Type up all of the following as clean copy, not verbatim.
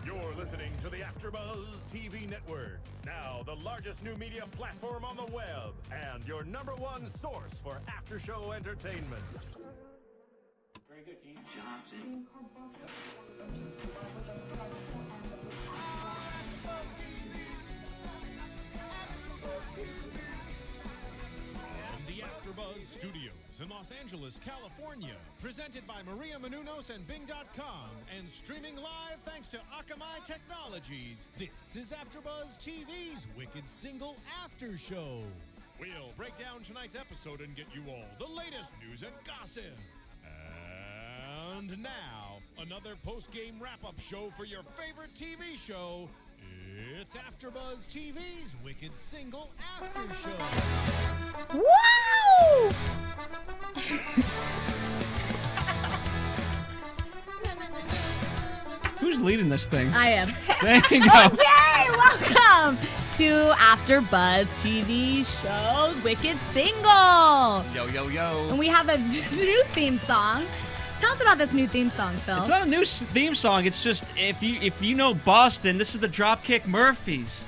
You're listening to the AFTERBUZZ TV network. Now the largest new media platform on the web and your #1 source for after-show entertainment. Very good, Dean. Jobs. From the AFTERBUZZ Studios in Los Angeles, California, presented by Maria Menounos and Bing.com, and streaming live thanks to Akamai Technologies. This is AFTERBUZZ TV's Wicked Single After Show. We'll break down tonight's episode and get you all the latest news and gossip. And now, another post-game wrap-up show for your favorite TV show. It's AFTERBUZZ TV's Wicked Single After Show. Woo! Who's leading this thing? I am. There you go. Okay, welcome to AFTERBUZZ TV show Wicked Single. Yo, yo, yo. And we have a new theme song. Tell us about this new theme song, Phil. It's not a new theme song. It's just, if you know Boston, this is the Dropkick Murphys.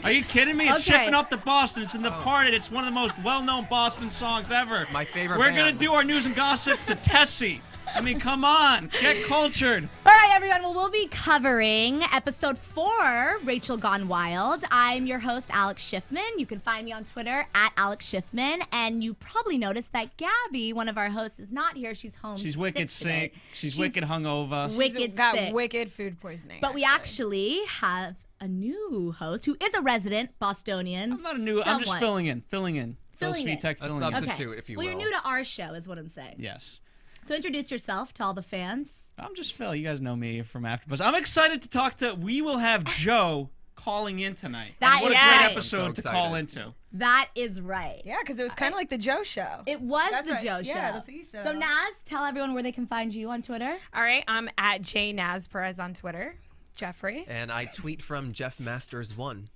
Are you kidding me? It's Okay. Shipping Up to Boston. It's in The Parted. It's one of the most well-known Boston songs ever. My favorite We're band. going to do our news and gossip to Tessie. I mean, come on. Get cultured. All right, everyone. Well, we'll be covering episode 4, Rachel Gone Wild. I'm your host, Alex Schiffman. You can find me on Twitter at Alex Schiffman. And you probably noticed that Gabby, one of our hosts, is not here. She's home. She's wicked sick. sick. She's wicked hungover. Wicked got sick. wicked food poisoning. But we actually have a new host who is a resident Bostonian. I'm not a new. I'm just somewhat. filling in. Phil Filling in. Svitek A filling in. substitute, if you Well, will. you're new to our show, is what I'm saying. Yes. So introduce yourself to all the fans. I'm just Phil. You guys know me from AfterBuzz. I'm excited to talk to. We will have Joe calling in tonight. That And what a is great right. episode So to call excited. into. That is right. Yeah, because it was kind of like the Joe show. It was That's the right. Joe show. Yeah, that's what you said. So Naz, tell everyone where they can find you on Twitter. All right, I'm at Naz Perez on Twitter. Jeffrey. And I tweet from Jeff Masters 1.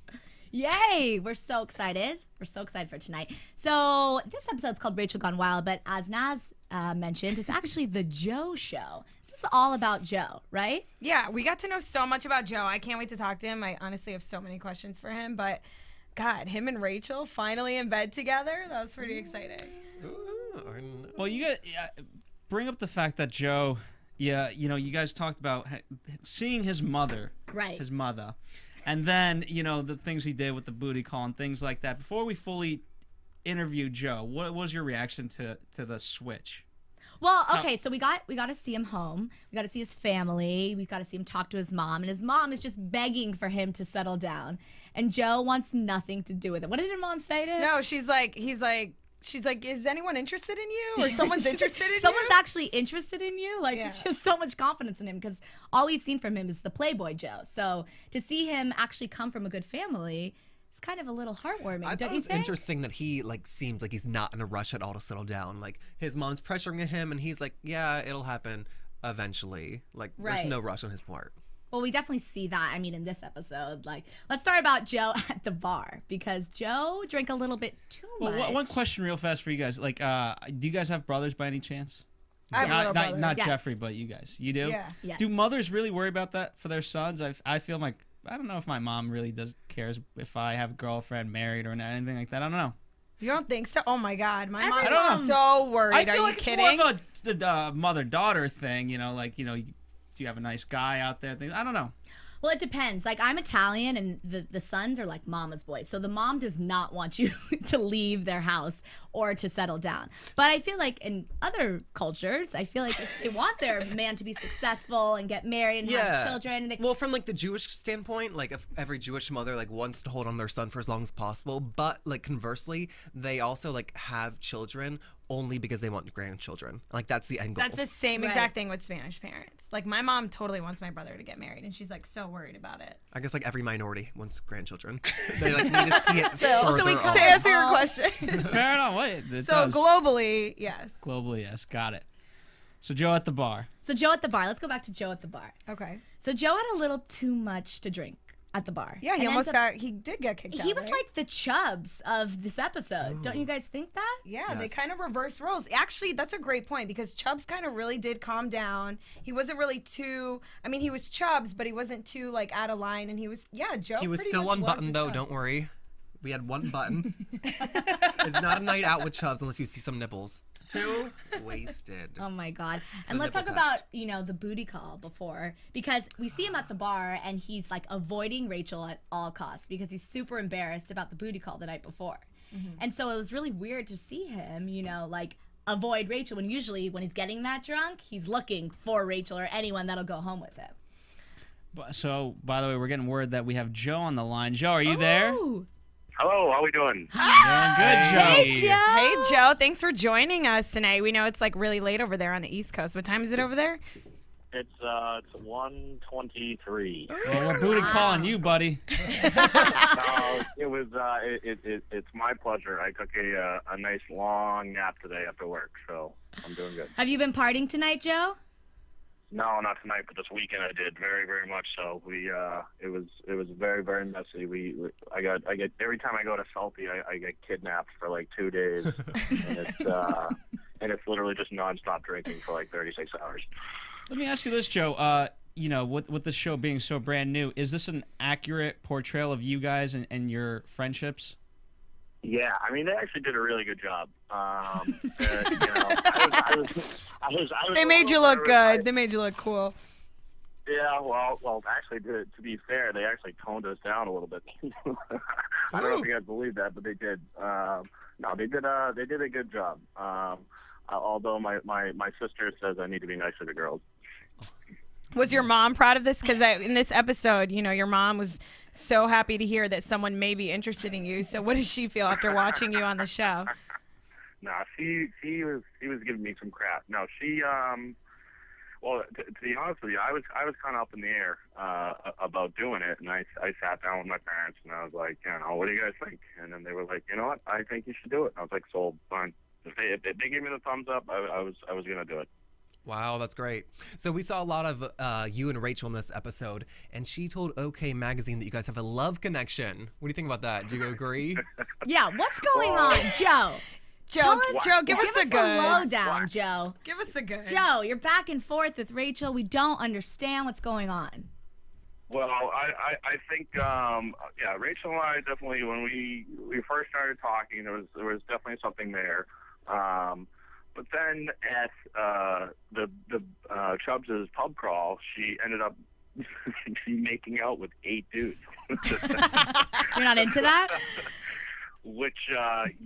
Yay! We're so excited. We're so excited for tonight. So this episode's called Rachel Gone Wild, but as Naz mentioned, it's actually the Joe show. This is all about Joe, right? Yeah, we got to know so much about Joe. I can't wait to talk to him. I honestly have so many questions for him, but God, him and Rachel finally in bed together. That was pretty exciting. Well, you guys bring up the fact that Joe, you guys talked about seeing his mother, Right. his mother, and then the things he did with the booty call and things like that. Before we fully interview Joe, what was your reaction to the switch? Well, okay, so we got to see him home. We got to see his family. We got to see him talk to his mom, and his mom is just begging for him to settle down. And Joe wants nothing to do with it. What did your mom say to him? No, she's like, is anyone interested in you? Or someone's interested in Someone's you? actually interested in you. Like, Yeah. she has so much confidence in him because all we've seen from him is the Playboy Joe. So to see him actually come from a good family, it's kind of a little heartwarming, I don't thought it you was think? interesting that he seemed like he's not in a rush at all to settle down. Like his mom's pressuring him, and he's like, "Yeah, it'll happen eventually." Like Right. there's no rush on his part. Well, we definitely see that. I mean, in this episode, let's start about Joe at the bar because Joe drank a little bit too much. Well, one question real fast for you guys. Do you guys have brothers by any chance? I have a little brother. Not Yes. Jeffrey, but you guys. You do? Yeah. Yes. Do mothers really worry about that for their sons? I feel like I don't know if my mom really cares if I have a girlfriend, married, or anything like that. I don't know. You don't think so? Oh my God, my Everyone- mom's so worried. I feel Are you like kidding? it's more of a mother-daughter thing. Do you have a nice guy out there? I don't know. Well, it depends. Like, I'm Italian, and the sons are like mama's boys. So the mom does not want you to leave their house or to settle down. But I feel like in other cultures, I feel like if they want their man to be successful and get married and have children. And Well, from the Jewish standpoint, if every Jewish mother wants to hold on to their son for as long as possible, but conversely, they also have children only because they want grandchildren. That's the end goal. That's the same Right. exact thing with Spanish parents. Like, my mom totally wants my brother to get married, and she's so worried about it. I guess every minority wants grandchildren. They need to see it further So we on. To answer your question. Fair enough. Wait, it So does. globally, yes. Globally, yes. Got it. So Joe at the bar. So Joe at the bar. Let's go back to Joe at the bar. Okay. So Joe had a little too much to drink. at the bar. Yeah, And he did get kicked out. He was right? like the Chubs of this episode. Don't you guys think that? Yeah, they Yes. kind of reversed roles. Actually, that's a great point because Chubbs kind of really did calm down. He wasn't really too. I mean, he was Chubbs, but he wasn't too like out of line. And he was, Joe. He was pretty still much on was button the though. Chubbs. Don't worry. We had one button. It's not a night out with Chubs unless you see some nipples. Too wasted. Oh my God. And The let's talk nipple about, the booty call before, because we see him at the bar and he's like avoiding Rachel at all costs because he's super embarrassed about the booty call the night before. And so it was really weird to see him, like avoid Rachel when usually when he's getting that drunk, he's looking for Rachel or anyone that'll go home with him. So, by the way, we're getting word that we have Joe on the line. Joe, are you there? Ooh. Hello, how we doing? Doing good, Joe. Hey, Joe. Hey, Joe. Thanks for joining us tonight. We know it's like really late over there on the East Coast. What time is it over there? It's 1:23. Well, we're booty calling you, buddy. It's my pleasure. I took a nice long nap today after work, so I'm doing good. Have you been partying tonight, Joe? No, not tonight, but this weekend I did very, very much so. It was very, very messy. I get every time I go to Salty, I get kidnapped for like 2 days, and it's literally just nonstop drinking for like 36 hours. Let me ask you this, Joe. With the show being so brand new, is this an accurate portrayal of you guys and your friendships? Yeah, I mean they actually did a really good job. They made you look good. They made you look cool. Yeah, well, actually, to be fair, they actually toned us down a little bit. I don't know if you guys believe that, but they did. No, they did a good job. Although my sister says I need to be nicer to girls. Was your mom proud of this? Because in this episode, your mom was so happy to hear that someone may be interested in you. So what does she feel after watching you on the show? No, he was giving me some crap. No, she well, to be honest with you, I was kind of up in the air about doing it, and I sat down with my parents and I was like, what do you guys think? And then they were like, you know what, I think you should do it. And I was like, sold, fine. If they gave me the thumbs up, I was gonna do it. Wow, that's great. So we saw a lot of you and Rachel in this episode, and she told OK Magazine that you guys have a love connection. What do you think about that? Do you agree? Yeah, what's going on, Joe? Joe, give us a the good. lowdown, Joe. Give us a good. Joe, you're back and forth with Rachel. We don't understand what's going on. Well, I think Rachel and I definitely, when we first started talking, there was definitely something there. But then at the Chubs' pub crawl, she ended up making out with 8 dudes. You're not into that? Which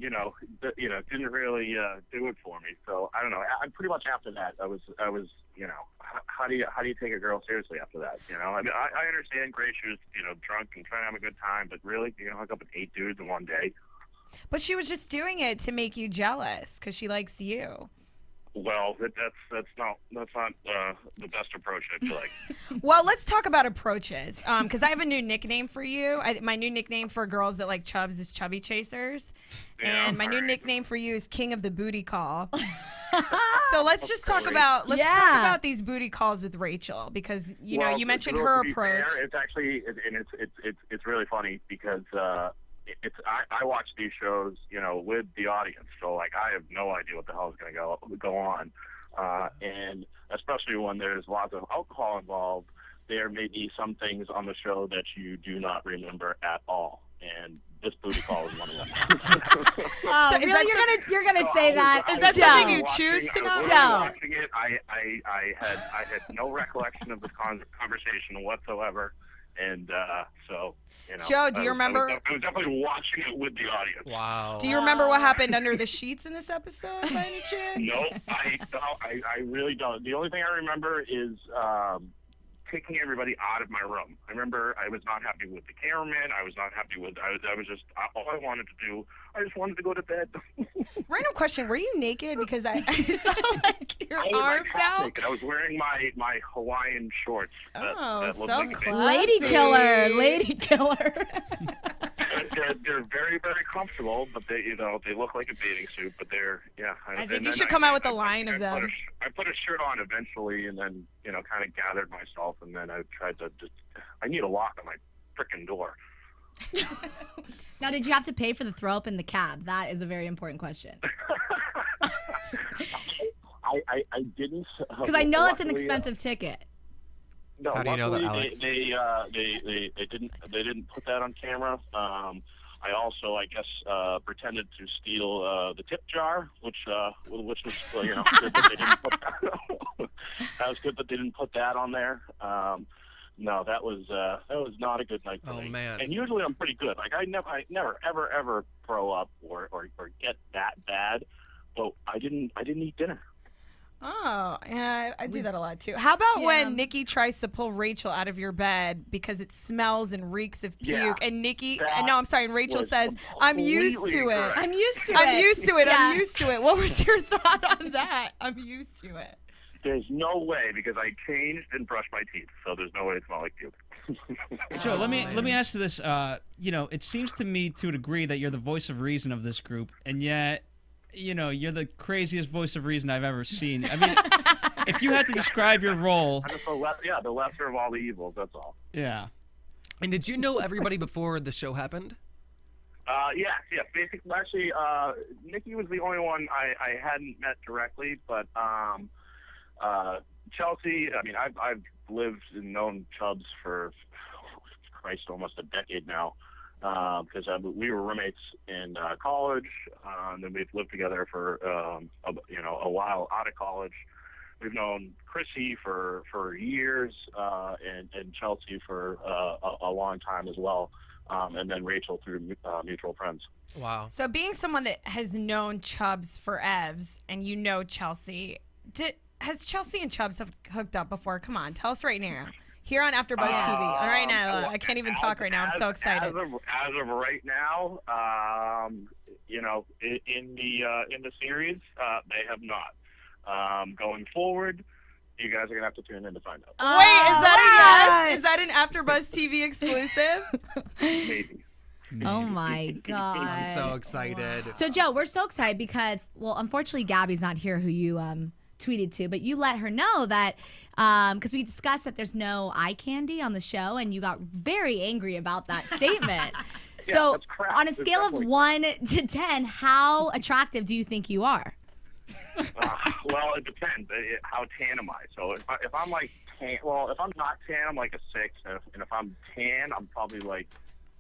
didn't really do it for me. So I don't know. I pretty much after that, I was how do you take a girl seriously after that? I mean, I understand Grace was drunk and trying to have a good time, but really, hook up with 8 dudes in one day. But she was just doing it to make you jealous because she likes you. Well, that's not the best approach, I feel like. Well, let's talk about approaches. Because I have a new nickname for you. My new nickname for girls that like Chubs is Chubby Chasers. Yeah, And my new alright. nickname for you is King of the Booty Call. So let's just talk Really? about Yeah. talk about these booty calls with Rachel because you mentioned Well, her to be approach. fair, it's actually it's really funny because I watch these shows with the audience, so like I have no idea what the hell is going to go on, and especially when there's lots of alcohol involved, there may be some things on the show that you do not remember at all, and this booty call is one of them. Oh, So is really? that You're gonna say that? Is that Joe. something you choose to know? I was Joe. watching it. I had no recollection of this conversation whatsoever, and so. Joe, do you remember- I was definitely watching it with the audience. Wow. Do you remember what happened under the sheets in this episode by any chance? No, I really don't. The only thing I remember is kicking everybody out of my room. I remember I was not happy with the cameraman. I was not happy with. I was just all I wanted to do. I just wanted to go to bed. Random question: were you naked? Because I saw like your I was arms like, half out. naked. I was wearing my Hawaiian shorts. Oh, that looked so like a baby. Lady Classy. killer, lady killer. They're very, very comfortable, but they look like a bathing suit, but they're I think and you then should come out with a line of them. I put a shirt on eventually, and then kind of gathered myself, and then I tried to I need a lock on frickin' door. Now, did you have to pay for the throw up in the cab? That is a very important question. I didn't. Because I know it's an luckily, expensive ticket. No, How do you know that, luckily, Alex? They didn't put that on camera. I also, I guess, pretended to steal the tip jar, which was good that they didn't put that. That was good that they didn't put that on there. No, that was not a good night for me. Oh, man. And usually I'm pretty good. Like I never ever throw up or get that bad. But I didn't eat dinner. Oh, yeah, I do that a lot too. How about Yeah. when Nikki tries to pull Rachel out of your bed because it smells and reeks of puke, Yeah, and Nikki, that no, I'm sorry, and Rachel was says, "I'm used to completely it. incorrect. I'm used to it. I'm used to it. Yeah. I'm used to it." What was your thought on that? I'm used to it. There's no way because I changed and brushed my teeth, so there's no way it smelled like puke. Joe, let me ask you this. It seems to me to a degree that you're the voice of reason of this group, and yet, you're the craziest voice of reason I've ever seen. I mean, if you had to describe your role, I'm just the lesser of all the evils. That's all. yeah. And did you know everybody before the show happened? Yeah. Basically, actually, Nikki was the only one I hadn't met directly, but Chelsea. I mean, I've lived and known Chubs for Christ, almost a decade now. Because we were roommates in college, and then we've lived together for a while out of college. We've known Chrissy for years, and Chelsea for a long time as well, and then Rachel through mutual friends. Wow. So, being someone that has known Chubs for Evs, and you know Chelsea, has Chelsea and Chubs have hooked up before? Come on, tell us right now. Here on AfterBuzz TV. All right now, I can't even talk right now. I'm so excited. As of right now, in the series, they have not. Going forward, you guys are gonna have to tune in to find out. Wait, is that a yes? Is that an AfterBuzz TV exclusive? Maybe. Oh my God. I'm so excited. So, Joe, we're so excited because, well, unfortunately, Gabby's not here, who you tweeted to, but you let her know that because we discussed that there's no eye candy on the show, and you got very angry about that statement. So, that's crap. on a It's scale of definitely 1 to 10, how attractive do you think you are? Well, it depends. How tan am I? So if I'm like tan, if I'm not tan, I'm like a 6, and if I'm tan, I'm probably like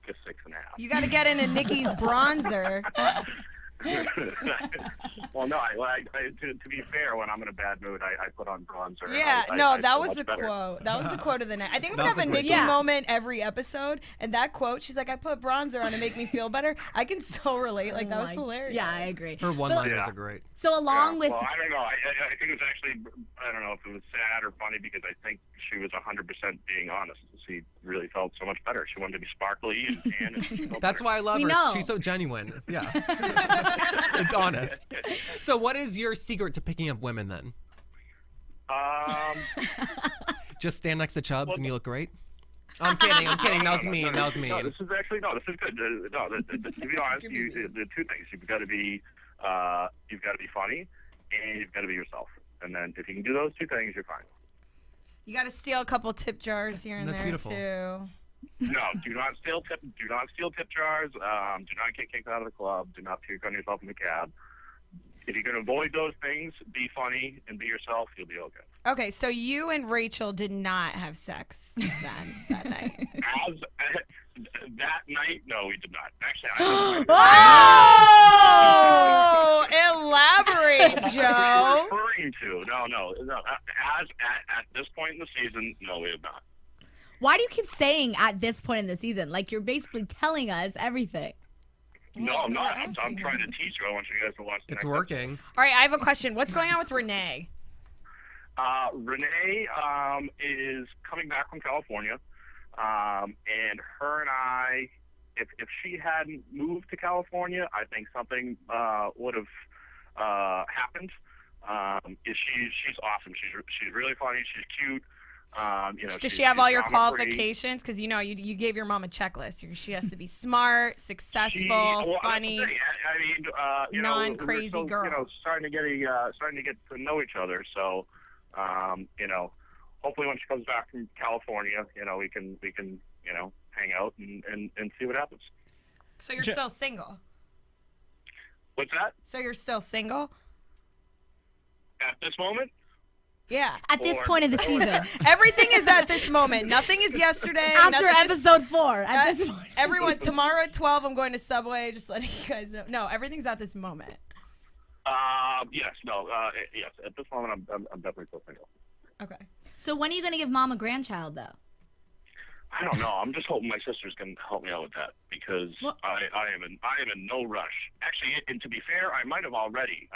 a 6.5. You got to get into Nikki's bronzer. Well, no. To be fair, when I'm in a bad mood, I put on bronzer. Yeah, I that feel was much the better. quote. That was the quote of the night. I think I'm That gonna was have a a great Nikki quote. moment every episode, and that quote, she's like, "I put bronzer on to make me feel better." I can so relate. Like that was hilarious. Yeah, I agree. Her one-liners Yeah. are great. So, along with Well, I don't know. I think it was actually, I don't know if it was sad or funny because I think she was 100% being honest. She really felt so much better. She wanted to be sparkly and tan. And she felt That's better. why I love We her. know. She's so genuine. Yeah. It's honest. So what is your secret to picking up women then? Just stand next to Chubs and you look great? I'm kidding. That was mean. That was No, mean. this is actually this is good. To be honest, the two things you've got to be funny, and you've got to be yourself. And then if you can do those two things, you're fine. You got to steal a couple tip jars here and That's there beautiful. too. No, do not steal tip jars. Do not get kicked out of the club. Do not puke on yourself in the cab. If you can avoid those things, be funny and be yourself, you'll be okay. Okay, so you and Rachel did not have sex then that night. As that night, no, we did not. Actually, Oh, elaborate, Joe. referring to no. As at this point in the season, no, we have not. why do you keep saying at this point in the season? Like, you're basically telling us everything. No, I'm not. I'm trying to teach you. I want you guys to watch. The It's next working. All right, I have a question. What's going on with Renee? Renee is coming back from California, and her and I, if she hadn't moved to California, I think something would have happened. She's awesome. She's really funny. She's cute. Does she have all your drama-free. qualifications? Because you gave your mom a checklist. She has to be smart, successful, funny. That's the thing. I mean, non-crazy we're still, girl. starting to get to know each other. So, hopefully when she comes back from California, we can hang out and see what happens. So you're still single. What's that? So you're still single? At this moment? Yeah. At this point of the season. Everything is at this moment. Nothing is yesterday. After nothing episode 4. At this point. Everyone, tomorrow at 12, I'm going to Subway. Just letting you guys know. No, everything's at this moment. Yes. No. Yes. At this moment, I'm definitely still single. Okay. So when are you going to give mom a grandchild, though? I don't know. I'm just hoping my sisters can help me out with that because I am in no rush. Actually, and to be fair, I might have already.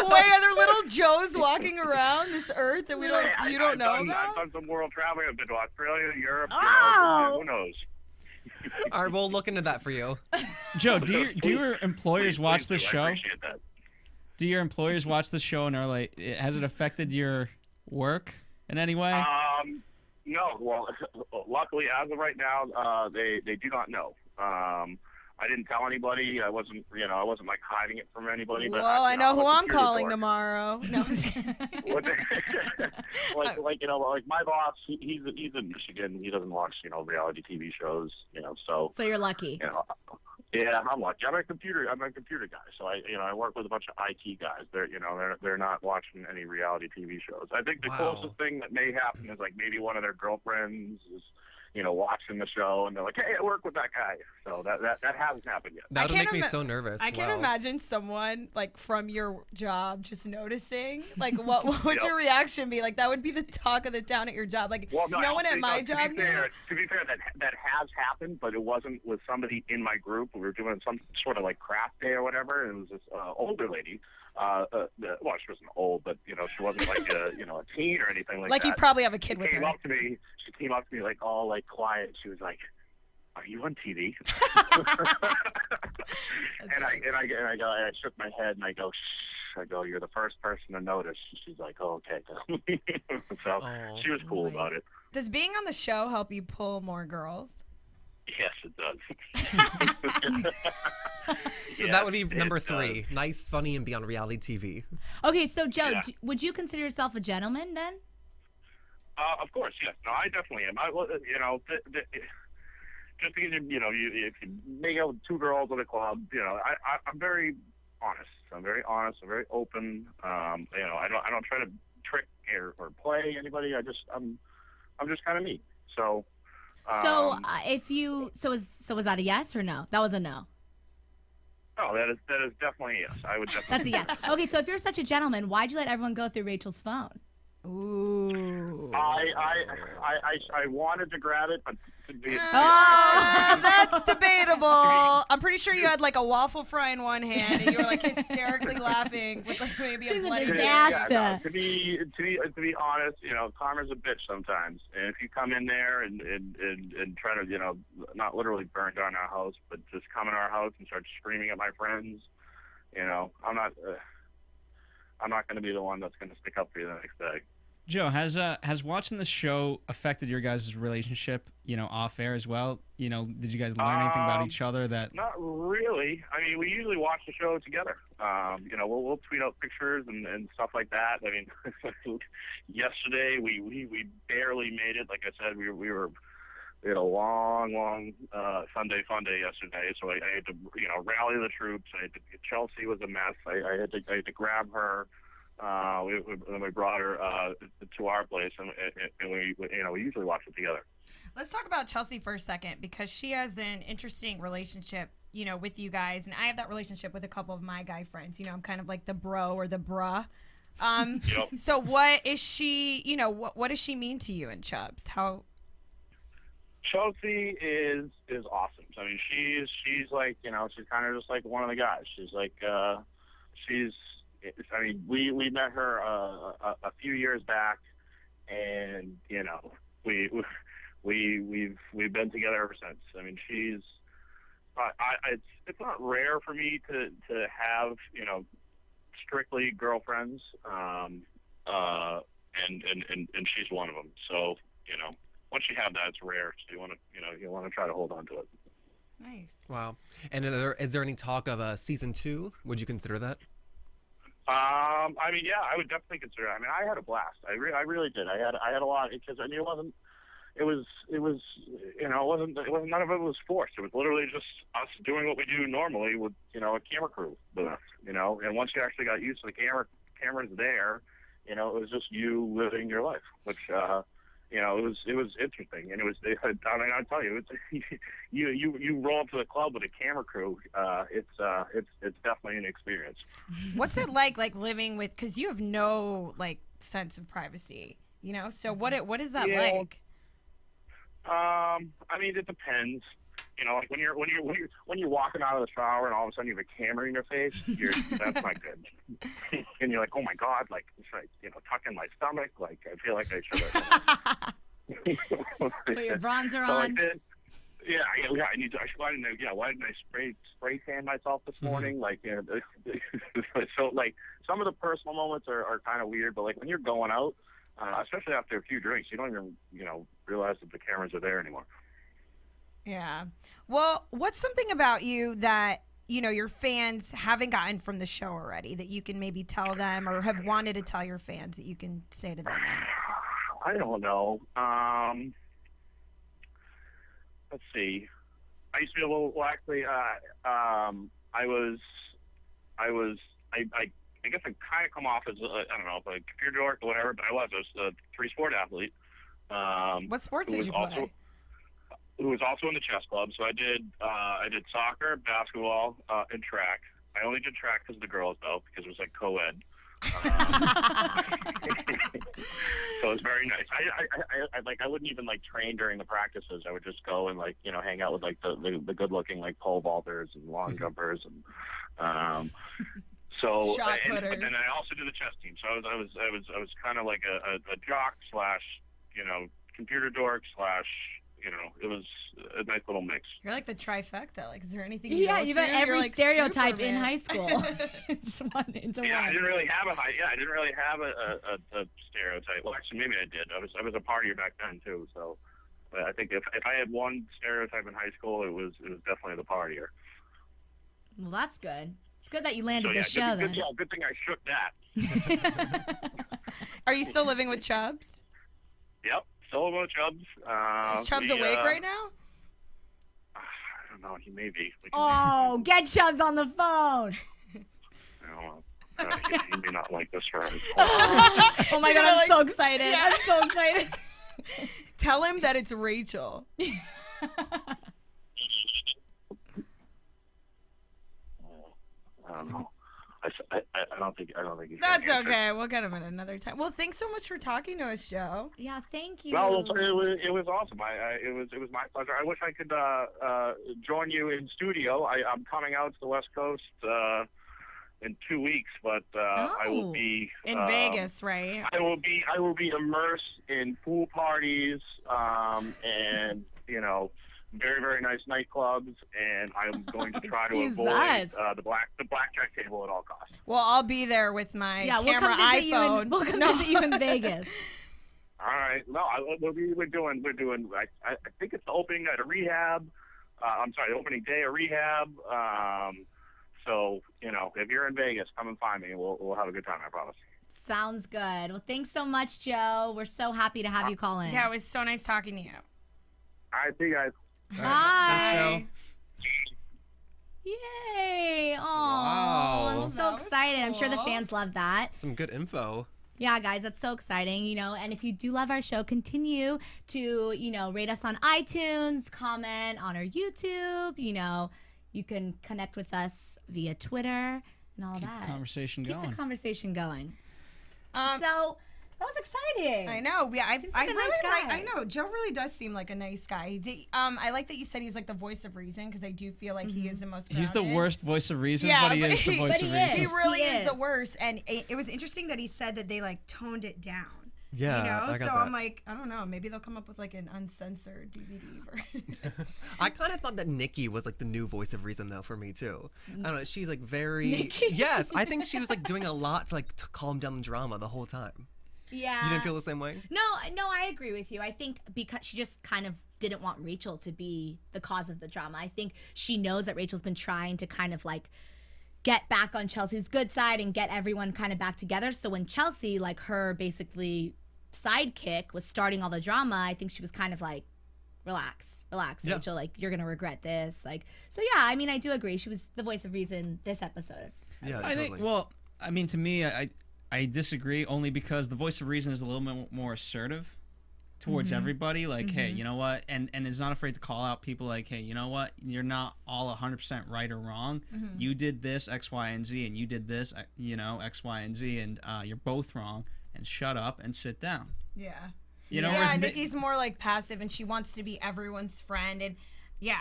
Wait, are there little Joes walking around this earth that you don't know about? I've done some world traveling. I've been to Australia, Europe. Who knows? All right, we'll look into that for you. Joe, do your employers watch this show? I appreciate that. Do your employers watch the show and are like, has it affected your work in any way? No. Well, luckily, as of right now, they do not know. I didn't tell anybody. I wasn't like hiding it from anybody. But well, I know who I'm calling door. tomorrow. No. like my boss, he's in Michigan. He doesn't watch reality TV shows. So you're lucky. Yeah, I'm lucky. I'm a computer guy. So I work with a bunch of IT guys. They're not watching any reality TV shows. I think the closest thing that may happen is like maybe one of their girlfriends is watching the show and they're like, hey, I work with that guy. So that hasn't happened yet. That would make me so nervous. I can't imagine someone like from your job just noticing. Like, what would your reaction be? Like, that would be the talk of the town at your job. Like, no one at my job. To be fair, that has happened, but it wasn't with somebody in my group. We were doing some sort of like craft day or whatever, and it was this older lady. Well, she wasn't old, but she wasn't like a teen or anything like that. Like you probably have a kid with her. She came up to me like all like quiet. She was like, "Are you on TV?" and I shook my head and I go, "Shh." I go, "You're the first person to notice." She's like, "Oh, okay." So she was cool about it. Does being on the show help you pull more girls? Yes, it does. So that would be number 3. Nice, funny, and be on reality TV. Okay, so Joe, would you consider yourself a gentleman then? Of course, yes. No, I definitely am. Just because if you make out with 2 girls at a club, I'm very honest. I'm very honest. I'm very open. I don't try to trick or play anybody. I'm just kind of me. So. So was that a yes or no? That was a no. Oh, that is definitely a yes. I would definitely. That's a yes. Okay, so if you're such a gentleman, why'd you let everyone go through Rachel's phone? Ooh. I wanted to grab it, but that's debatable. I'm pretty sure you had like a waffle fry in one hand and you were like hysterically laughing with like maybe She's a bloody disaster. Yeah, no, to be honest, karma's a bitch sometimes. And if you come in there and try to not literally burn down our house, but just come in our house and start screaming at my friends, I'm not going to be the one that's going to stick up for you the next day. Joe, has watching the show affected your guys' relationship, off air as well? Did you guys learn anything about each other that? Not really. I mean, we usually watch the show together. We'll tweet out pictures and stuff like that. I mean, yesterday we barely made it. Like I said, we had a long Sunday fun day yesterday, so I had to rally the troops. Chelsea was a mess. I had to grab her. We brought her to our place, and we usually watch it together. Let's talk about Chelsea for a second because she has an interesting relationship, with you guys, and I have that relationship with a couple of my guy friends. I'm kind of like the bro or the bruh. Yep. So what is she? What does she mean to you and Chubs? How? Chelsea is awesome. I mean, she's like she's kind of just like one of the guys. She's like we met her a few years back, and we've been together ever since. I mean, she's it's not rare for me to have strictly girlfriends, and she's one of them. So once you have that, it's rare. So you want to try to hold on to it. Nice. Wow. And is there any talk of a season 2? Would you consider that? I mean, yeah, I would definitely consider it. I mean, I had a blast. I really did. I had a lot because it wasn't. it was it wasn't none of it was forced. It was literally just us doing what we do normally with a camera crew with us, and once you actually got used to the cameras there, it was just you living your life, which it was interesting, and I tell you, you roll up to the club with a camera crew, it's definitely an experience. What's it like living with? Because you have no sense of privacy, So what is that like? I mean, it depends. Like when you're walking out of the shower and all of a sudden you have a camera in your face, that's not good. And you're like, oh my god, should I, tuck in my stomach? I feel like I should have. Put your bronzer So on. I need to. Why didn't I spray tan myself this morning? So some of the personal moments are kind of weird, but when you're going out, especially after a few drinks, you don't even realize that the cameras are there anymore. Yeah. Well, what's something about you that, your fans haven't gotten from the show already that you can maybe tell them or have wanted to tell your fans that you can say to them now? I don't know. Let's see. I used to be a little, actually, I guess I kind of come off as, I don't know, a computer dork or whatever, but I was a three-sport athlete. What sports did you play? Who was also in the chess club. So I did soccer, basketball, and track. I only did track because of the girls, though, because it was co-ed. So it was very nice. I wouldn't even train during the practices. I would just go and hang out with the good-looking pole vaulters and long jumpers and so Shot and putters. then I also did the chess team. So I was kind of like a jock / computer dork / it was a nice little mix. You're like the trifecta. Is there anything you Yeah, don't you've do? got every You're stereotype Superman. in high school. It's one. I didn't really have a stereotype. Well, actually, maybe I did. I was a partier back then too. So, but I think if I had one stereotype in high school, it was definitely the partier. Well, that's good. It's good that you landed So, this show then. good thing I shook that. Are you still living with Chubs? Yep, still about Chubs. Is Chubs awake right now? I don't know. He may be. Oh, get Chubs on the phone. I don't know. He may not like this for him. Oh my god, I'm so excited. Yeah. I'm so excited. Tell him that it's Rachel. I don't know. I don't think he's That's gonna answer. okay. We'll get him at another time. Well, thanks so much for talking to us, Joe. Yeah, thank you. Well, it was awesome. It was my pleasure. I wish I could join you in studio. I'm coming out to the West Coast in 2 weeks, but I will be In Vegas, right? I will be immersed in pool parties and very, very nice nightclubs, and I'm going to try to Excuse avoid us. the blackjack table at all costs. Well, I'll be there with my we'll camera come visit iPhone. we'll come visit you in Vegas. All right. No, we're doing. I think it's the opening night of rehab. I'm sorry, the opening day of rehab. So if you're in Vegas, come and find me. We'll have a good time. I promise. Sounds good. Well, thanks so much, Joe. We're so happy to have you call in. Yeah, it was so nice talking to you. All right, see you guys. Bye. Thanks, Yay! Oh, Wow. I'm so That was excited. I'm sure the cool. fans love that. Some good info. Yeah, guys, that's so exciting, and if you do love our show, continue to, rate us on iTunes, comment on our YouTube, you can connect with us via Twitter and all Keep that. the conversation Keep going. the conversation going. Um, So, that was exciting. I know. Yeah, Seems I like a really nice like. guy. I know Joe really does seem like a nice guy. I like that you said he's like the voice of reason because I do feel like he is the most. He's the grounded. worst voice of reason, Yeah, but he but is the voice but of he reason. is. He really He is the is. worst, and it was interesting that he said that they toned it down. Yeah, I got so that. I'm like, I don't know, maybe they'll come up with an uncensored DVD version. I kind of thought that Nikki was the new voice of reason though for me too. I don't know. She's very Nikki? Yes. I think she was doing a lot to to calm down the drama the whole time. Yeah. You didn't feel the same way? No, I agree with you. I think because she just kind of didn't want Rachel to be the cause of the drama. I think she knows that Rachel's been trying to kind of get back on Chelsea's good side and get everyone kind of back together. So when Chelsea, her basically sidekick was starting all the drama, I think she was kind of like, relax, Yeah. Rachel. Like, you're gonna regret this. Like, so yeah. I mean, I do agree. She was the voice of reason this episode. Yeah, I think. Well, I mean, to me, I disagree only because the voice of reason is a little bit more assertive towards everybody. Like, hey, you know what? And is not afraid to call out people. Like, hey, you know what? You're not all 100% right or wrong. You did this X, Y, and Z, and you did this, you know, X, Y, and Z, and you're both wrong. And shut up and sit down. Yeah. You know, Yeah, whereas Nikki's more like passive, and she wants to be everyone's friend, and yeah.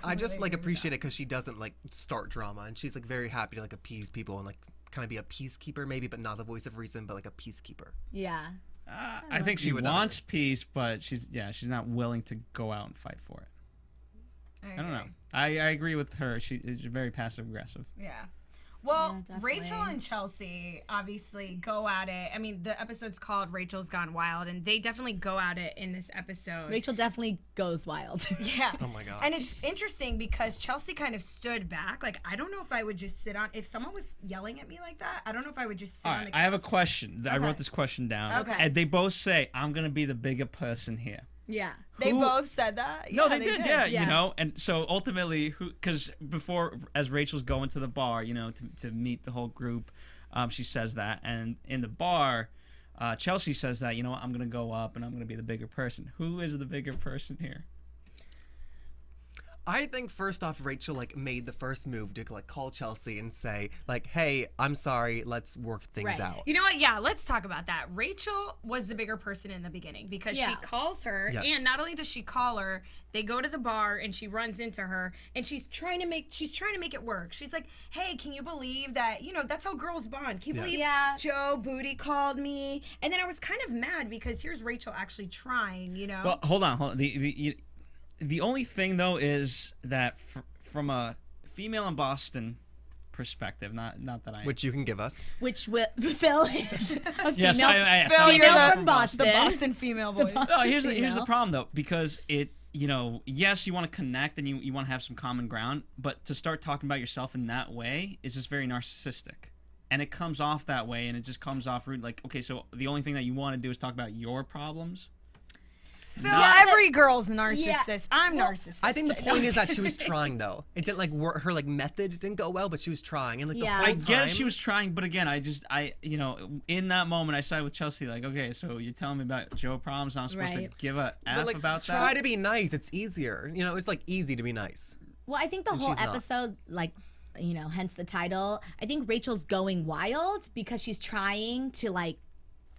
I just like appreciate it because she doesn't like start drama, and she's like very happy to like appease people and like kind of be a peacekeeper maybe, but not the voice of reason, but like a peacekeeper. Yeah. I think she You would wants peace, but she's not willing to go out and fight for it. I don't know. I agree with her. She is very passive aggressive. Yeah. Well, Yeah, Rachel definitely. and Chelsea obviously go at it. I mean, the episode's called Rachel's Gone Wild, and they definitely go at it in this episode. Rachel definitely goes wild. Yeah. Oh my god. And it's interesting because Chelsea kind of stood back. Like, I don't know if I would just sit on, if someone was yelling at me like that, I don't know if I would just sit All on right, the I have a couch. question. I Okay. wrote this question down. Okay. And they both say, I'm going to be the bigger person here. Yeah. They Who- both said that? No, Yeah, they did, yeah, Yeah. you know. And so ultimately, because before, as Rachel's going to the bar, you know, to meet the whole group, she says that. And in the bar, Chelsea says that, you know what, I'm going to go up and I'm going to be the bigger person. Who is the bigger person here? I think first off, Rachel like made the first move to like call Chelsea and say like, "Hey, I'm sorry. Let's work things Right. out." You know what? Yeah, let's talk about that. Rachel was the bigger person in the beginning because she Yeah. calls her, Yes. and not only does she call her, they go to the bar and she runs into her, and she's trying to make it work. She's like, "Hey, can you believe that? You know, that's how girls bond. Can you Yes. believe Yeah. Joe Booty called me?" And then I was kind of mad because here's Rachel actually trying. You know. Well, hold on. The only thing, though, is that from a female in Boston perspective, not that I... Which you can give us. Which Phil is a female. Yes, I Phil, female you're from Boston. the Boston female voice. Boston No, here's the female. problem, though, because it, you know, yes, you want to connect and you want to have some common ground, but to start talking about yourself in that way is just very narcissistic. And it comes off that way, and it just comes off rude. Like, okay, so the only thing that you want to do is talk about your problems? Phil, Not- every girl's narcissist. Yeah. I'm Well, narcissist. I think the point is that she was trying though. It didn't like work. Her like method didn't go well, but she was trying, and like Yeah. the whole I time. get she was trying, but again, you know, in that moment, I sided with Chelsea. Like, okay, so you're telling me about Joe problems, I'm supposed Right. to give a But F like about try that? to be nice. It's easier. You know, it's like easy to be nice. Well, I think the And whole she's not. episode, like, you know, hence the title. I think Rachel's going wild because she's trying to like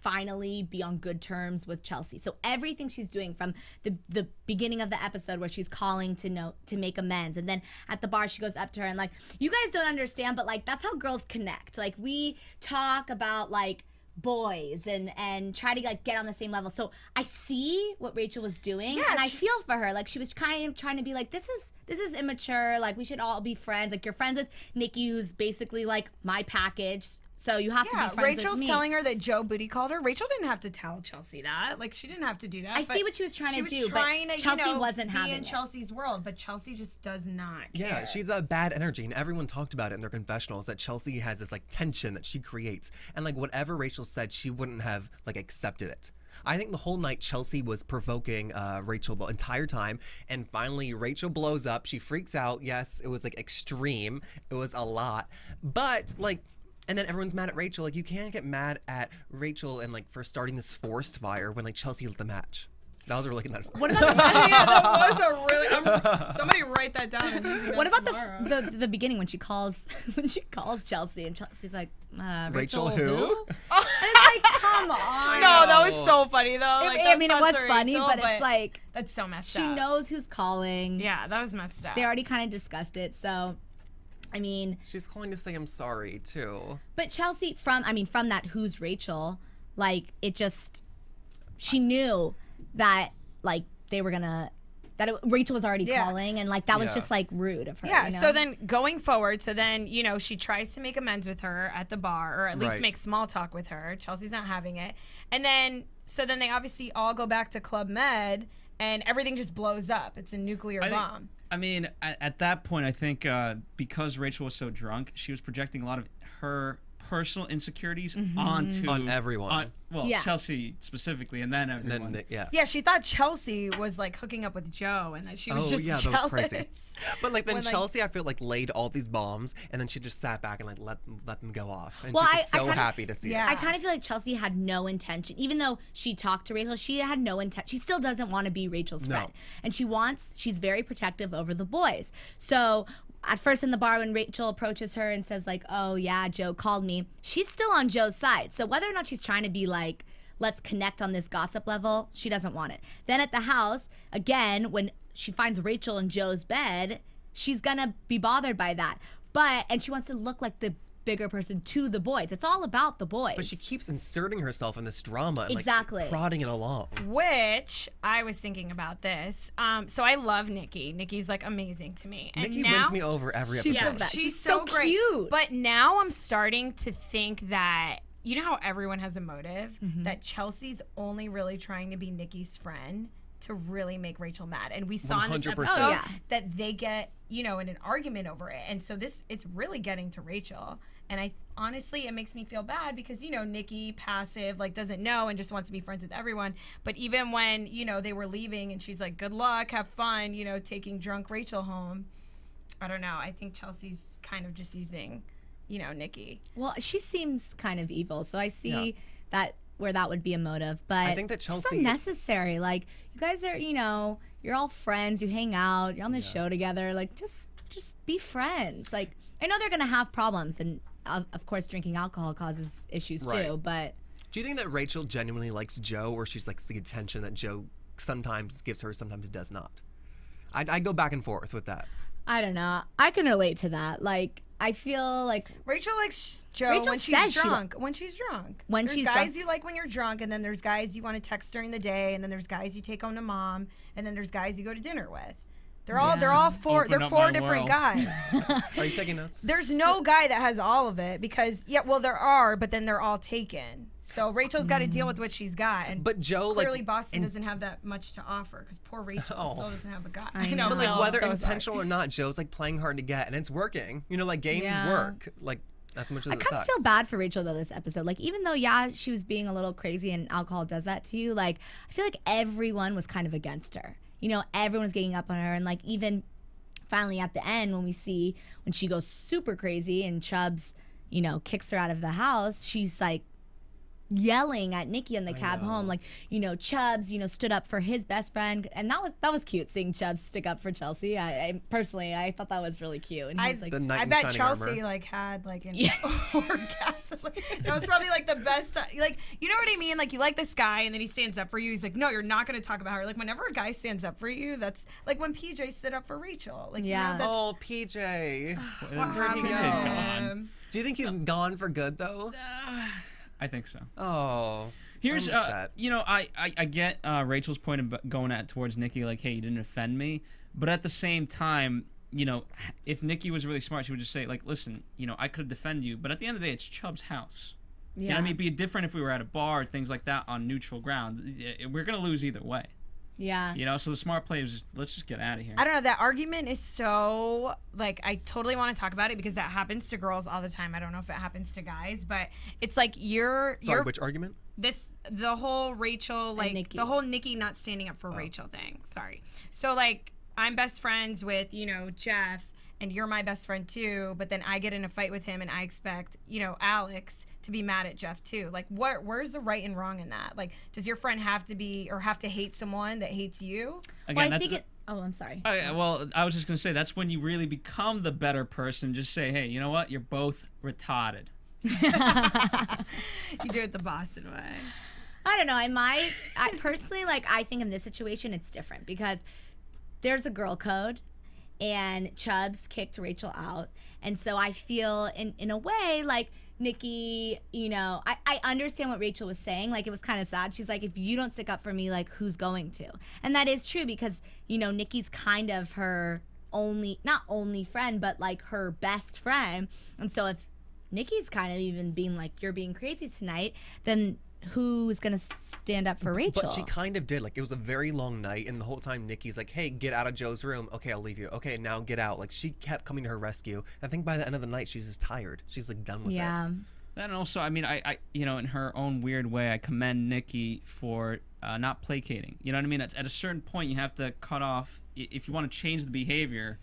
finally be on good terms with Chelsea. So everything she's doing from the beginning of the episode where she's calling to make amends, and then at the bar she goes up to her and like, you guys don't understand, but like that's how girls connect. Like we talk about like boys and try to like get on the same level. So I see what Rachel was doing, Yeah, and I she- feel for her. Like she was kind of trying to be like, this is immature. Like we should all be friends. Like you're friends with Nikki, who's basically like my package. So you have to Yeah, be friends Rachel's with me. telling her that Joe Booty called her. Rachel didn't have to tell Chelsea that. Like, she didn't have to do that. I but see what she was trying she to was do, trying but to, Chelsea you know, wasn't be having in it. Chelsea's world, but Chelsea just does not care. Yeah, she's a bad energy, and everyone talked about it in their confessionals that Chelsea has this like tension that she creates, and like whatever Rachel said, she wouldn't have like accepted it. I think the whole night Chelsea was provoking Rachel the entire time, and finally Rachel blows up. She freaks out. Yes, it was like extreme. It was a lot, but like. And then everyone's mad at Rachel. Like, you can't get mad at Rachel and like for starting this forest fire when like Chelsea lit the match. That was a really good metaphor. What about Yeah, that was a really. somebody write that down. And use it what about tomorrow. the beginning when she calls Chelsea and Chelsea's like Rachel Rachel who? and it's like, come on. No, that was so funny though. Like, I mean, it that's was not so funny, Rachel, but it's like that's so messed she up. knows who's calling. Yeah, that was messed up. They already kind of discussed it, so I mean, She's calling to say I'm sorry too. but Chelsea from that who's Rachel, like it just she knew that like they were gonna Rachel was already Yeah. calling, and like that was Yeah. just like rude of her. Yeah, you know? so then going forward, you know, she tries to make amends with her at the bar, or at least Right. make small talk with her. Chelsea's not having it. And then, so then they obviously all go back to Club Med, and everything just blows up. It's a nuclear bomb. I mean, at that point, I think because Rachel was so drunk, she was projecting a lot of her personal insecurities Mm-hmm. on everyone. Yeah. Chelsea specifically, and then And everyone. then, yeah. Yeah, she thought Chelsea was like hooking up with Joe, and that she was just yeah, jealous. that was crazy. But like then When, like- Chelsea, I feel like laid all these bombs, and then she just sat back and like let them go off, and Well, she's like, I so kind of- happy to see yeah. it. I kind of feel like Chelsea had no intention, even though she talked to Rachel, she had no intent. She still doesn't want to be Rachel's No. friend. And she's very protective over the boys. So at first in the bar when Rachel approaches her and says like, oh yeah, Joe called me, she's still on Joe's side. So whether or not she's trying to be like, let's connect on this gossip level, she doesn't want it. Then at the house, again, when she finds Rachel in Joe's bed, she's gonna be bothered by that. And she wants to look like the bigger person to the boys. It's all about the boys. But she keeps inserting herself in this drama and Exactly. like prodding it along. Which I was thinking about this. So I love Nikki. Nikki's like amazing to me. And Nikki now, wins me over every episode. She's yeah, the best. she's She's so so great. cute. But now I'm starting to think that you know how everyone has a motive, that Chelsea's only really trying to be Nikki's friend to really make Rachel mad. And we saw in this 100%. episode Oh, yeah. that they get, in an argument over it. And so it's really getting to Rachel. And I honestly, it makes me feel bad because, Nikki, passive, like doesn't know and just wants to be friends with everyone. But even when, they were leaving and she's like, good luck, have fun, taking drunk Rachel home. I don't know. I think Chelsea's kind of just using, Nikki. Well, she seems kind of evil, so I see that where that would be a motive. But I think that it's just Chelsea- unnecessary. Like you guys are, you're all friends. You hang out. You're on the show together. Like just be friends. Like I know they're gonna have problems, and of course, drinking alcohol causes issues Right. too. But Do you think that Rachel genuinely likes Joe, or she's like the attention that Joe sometimes gives her, sometimes does not? I go back and forth with that. I don't know. I can relate to that. Like I feel like Rachel likes Joe Rachel when she's says she drunk. When she's drunk. When there's she's guys drunk. you like when you're drunk, and then there's guys you want to text during the day, and then there's guys you take home to mom, and then there's guys you go to dinner with. They're all four. Open They're up four my different world. guys. Are you taking notes? There's no guy that has all of it because there are, but then they're all taken. So Rachel's got to deal with what she's got, and But Joe, clearly like, Boston doesn't have that much to offer because poor Rachel Oh. still doesn't have a guy. I know. but like Oh, whether so intentional sorry. or not, Joe's like playing hard to get, and it's working. Like games Yeah. work. Like as much as I it kind sucks. of feel bad for Rachel though this episode. Like even though she was being a little crazy and alcohol does that to you, like I feel like everyone was kind of against her. Everyone was getting up on her, and like even finally at the end when she goes super crazy and Chubs, kicks her out of the house, she's like yelling at Nikki on the cab home, like, Chubs, stood up for his best friend, and that was cute seeing Chubs stick up for Chelsea. I personally, I thought that was really cute, and he was like, The knight I in bet shining Chelsea armor. had like an orgasm. That was probably like the best. Like you know what I mean? Like you like this guy, and then he stands up for you. He's like, no, you're not going to talk about her. Like whenever a guy stands up for you, that's like when PJ stood up for Rachel. Like Yeah. that's Oh, PJ. what Where'd he happened to go? him. Do you think he's gone for good though? I think so. Oh. Here's, I'm upset. I get Rachel's point of going towards Nikki, like, hey, you didn't offend me. But at the same time, if Nikki was really smart, she would just say, like, listen, I could defend you. But at the end of the day, it's Chubb's house. You know what I mean? It'd be different if we were at a bar, things like that, on neutral ground. We're going to lose either way. yeah. So the smart play is just, let's just get out of here. I don't know. That argument is so like I totally want to talk about it because that happens to girls all the time. I don't know if it happens to guys, but it's like Sorry, you're which argument? the whole Rachel like Nikki. the whole Nikki not standing up for Rachel thing. Sorry. So like I'm best friends with Jeff, and you're my best friend too, but then I get in a fight with him and I expect Alex to be mad at Jeff too. Like where's the right and wrong in that? Like does your friend have to hate someone that hates you? Again, Well, I that's think it. Oh, I'm sorry. well, I was just going to say, that's when you really become the better person. Just say, hey, you know what? You're both retarded. You do it the Boston way. I don't know. I personally, like, I think in this situation it's different because there's a girl code, and Chubbs kicked Rachel out, and so I feel in a way like Nikki, I understand what Rachel was saying. Like, it was kind of sad. She's like, if you don't stick up for me, like, who's going to? And that is true because Nikki's kind of her not only friend, but like her best friend. And so if Nikki's kind of even being like, you're being crazy tonight, then who's gonna stand up for Rachel? But she kind of did. Like, it was a very long night, and the whole time Nikki's like, hey, get out of Joe's room. Okay, I'll leave you. Okay, now get out. Like, she kept coming to her rescue. I think by the end of the night, she's just tired. She's like done with it. Yeah. Then also, I mean, I in her own weird way, I commend Nikki for not placating. You know what I mean? At a certain point, you have to cut off. If you want to change the behavior,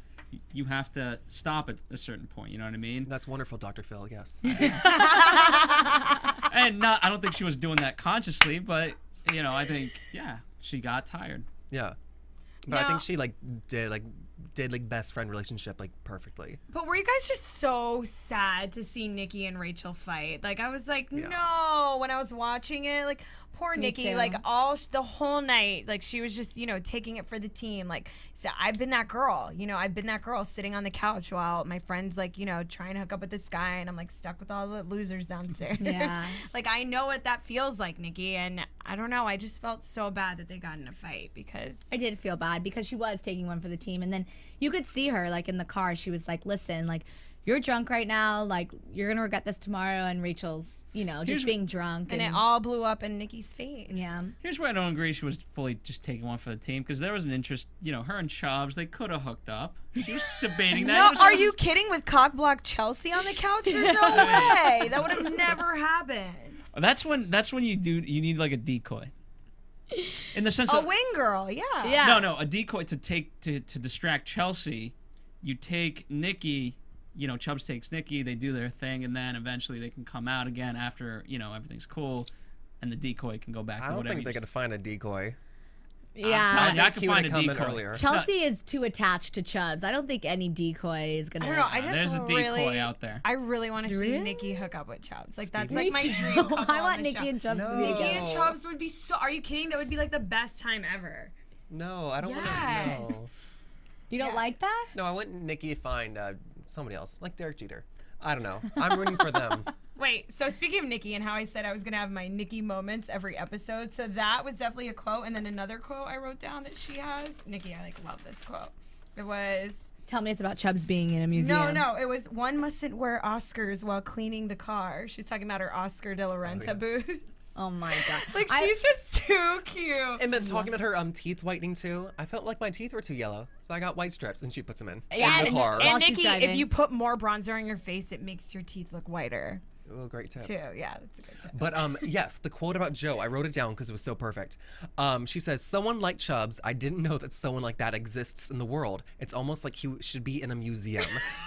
you have to stop at a certain point. You know what I mean? That's wonderful, Dr. Phil. Yes. And I don't think she was doing that consciously, but I think she got tired. Yeah. But I think she did best friend relationship perfectly. But were you guys just so sad to see Nikki and Rachel fight? Like I was like, no, when I was watching it, like poor Nikki, too. like the whole night, like she was just, taking it for the team. Like so I've been that girl, I've been that girl sitting on the couch while my friends trying to hook up with this guy and I'm like stuck with all the losers downstairs. Yeah. Like I know what that feels like, Nikki, and I don't know, I just felt so bad that they got in a fight because I did feel bad because she was taking one for the team, and then you could see her in the car. She was like, "Listen, you're drunk right now. You're gonna regret this tomorrow." And Rachel's, just being drunk, and it all blew up in Nikki's face. Yeah. Here's where I don't agree. She was fully just taking one for the team because there was an interest. Her and Chubs, they could have hooked up. She was debating that. No, are you kidding? With cock-blocked Chelsea on the couch? There's no way. That would have never happened. That's when you need a decoy. In the sense a of wing girl, yeah. Yeah. No, a decoy to distract Chelsea. You take Nikki. Chubs takes Nikki, they do their thing, and then eventually they can come out again after, everything's cool, and the decoy can go back to I don't whatever. think they're going to find a decoy. Yeah. I can find a comment decoy. earlier. Chelsea is too attached to Chubs. I don't think any decoy is gonna. I don't know. I just There's a decoy really, out there. I really want to see Really? Nikki hook up with Chubs. Like that's Me like my too. dream. couple I on want the Nikki show. and Chubs to be No. Nikki together. and Chubs would be so. Are you kidding? That would be like the best time ever. No, I don't Yes. want to. No. You don't Yeah. like that? No, I want Nikki to find somebody else, like Derek Jeter. I don't know. I'm rooting for them. Wait, so speaking of Nikki and how I said I was going to have my Nikki moments every episode, so that was definitely a quote. And then another quote I wrote down that she has. Nikki, I love this quote. It was... Tell me it's about Chubs being in a museum. No, it was one mustn't wear Oscars while cleaning the car. She's talking about her Oscar de la Renta booth. Oh my god. Like, she's just too cute. And then talking about her teeth whitening too. I felt like my teeth were too yellow, so I got white strips, and she puts them in Yeah, the car. While And she's Nikki, driving. if you put more bronzer on your face, it makes your teeth look whiter, Oh, great tip. too. Yeah, that's a good tip. But yes, the quote about Joe, I wrote it down because it was so perfect. She says, "Someone like Chubs, I didn't know that someone like that exists in the world. It's almost like he should be in a museum.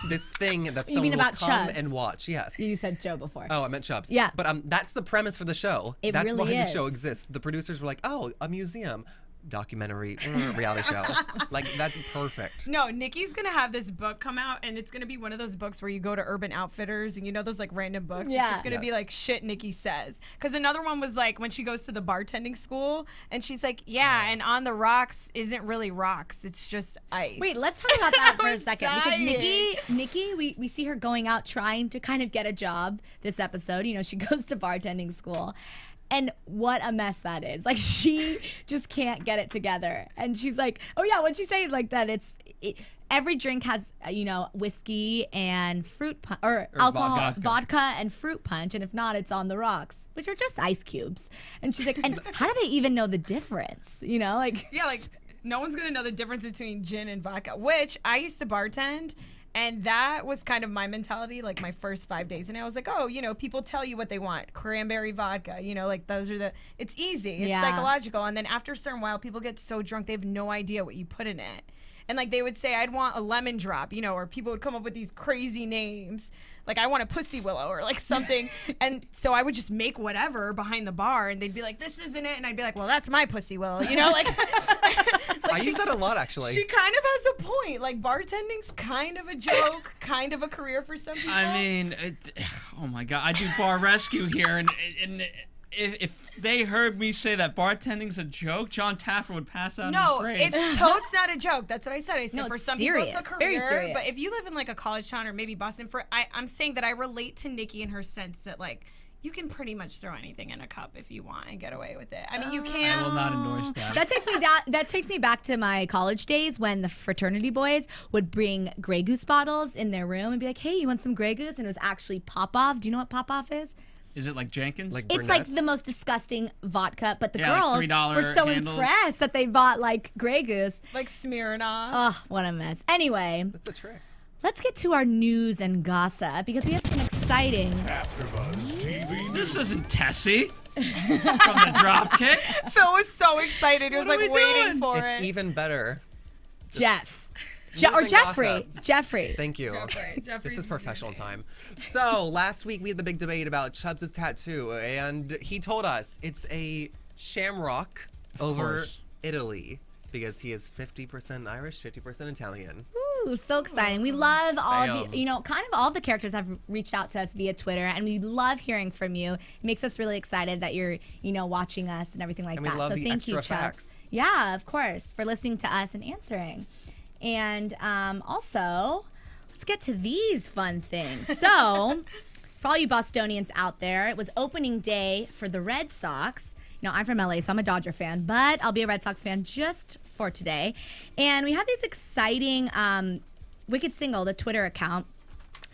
This thing that You someone mean will about come Chubs? and watch." Yes. You said Joe before. Oh, I meant Chubs. Yeah. But that's the premise for the show. It That's really why is. the show exists. The producers were like, "Oh, a museum, documentary, reality show." Like that's perfect. No, Nikki's gonna have this book come out, and it's gonna be one of those books where you go to Urban Outfitters, and those like random books. Yeah. It's just gonna be Yes. like shit Nikki says. Because another one was like when she goes to the bartending school, and she's like, yeah, and on the rocks isn't really rocks, it's just ice. Wait, let's talk about that for a was second because dying. Nikki, we see her going out trying to kind of get a job this episode. She goes to bartending school. And what a mess that is. Like, she just can't get it together. And she's like, oh, yeah, what'd she say? Like, that every drink has, whiskey and fruit punch, or alcohol, vodka and fruit punch. And if not, it's on the rocks, which are just ice cubes. And she's like, and how do they even know the difference? Yeah, like no one's gonna know the difference between gin and vodka, which I used to bartend. And that was kind of my mentality, like my first 5 days. And I was like, oh, people tell you what they want. Cranberry vodka, like those are it's easy. It's Yeah. psychological. And then after a certain while, people get so drunk, they have no idea what you put in it. And like they would say, I'd want a lemon drop, or people would come up with these crazy names. Like, I want a pussy willow or like something. And so I would just make whatever behind the bar, and they'd be like, this isn't it. And I'd be like, well, that's my pussy willow, like I use that a lot, actually. she kind of has a point. Like, bartending's kind of a joke, kind of a career for some people. I mean, oh my god, I do bar rescue here, and if they heard me say that bartending's a joke, John Taffer would pass out in No, his grave. it's totes not a joke. That's what I said. I said No, for it's some serious. people it's a Very career, serious. but if you live in like a college town or maybe Boston, I'm saying that I relate to Nikki in her sense that like you can pretty much throw anything in a cup if you want and get away with it. I mean, you I can. will not endorse that. That takes me back to my college days when the fraternity boys would bring Grey Goose bottles in their room and be like, hey, you want some Grey Goose? And it was actually Pop-Off. Do you know what Pop-Off is? Is it like Jenkins? Like It's like brunettes? the most disgusting vodka, but the Yeah, like girls $3 were so handles. impressed that they bought like Grey Goose. Like Smirnoff. Oh, what a mess. Anyway, That's a trick. let's get to our news and gossip because we have some exciting. AfterBuzz TV This News. isn't Tessie from the Dropkick. Phil was so excited. He was What are like we waiting doing? for It's it. even better. Jeff. News Or and Jeffrey. gossip. Jeffrey. Thank you. This Jeffrey's is professional time. So last week we had the big debate about Chubs' tattoo, and he told us it's a shamrock over course. Italy because he is 50% Irish, 50% Italian. Ooh, so exciting. We love all Bam. the, kind of all the characters have reached out to us via Twitter, and we love hearing from you. It makes us really excited that you're, watching us and everything like And we that. love So the thank you, extra Chubbs. facts. Yeah, of course, for listening to us and answering. And also, let's get to these fun things. So, for all you Bostonians out there, it was opening day for the Red Sox. I'm from LA, so I'm a Dodger fan, but I'll be a Red Sox fan just for today. And we have these exciting Wicked Single, the Twitter account,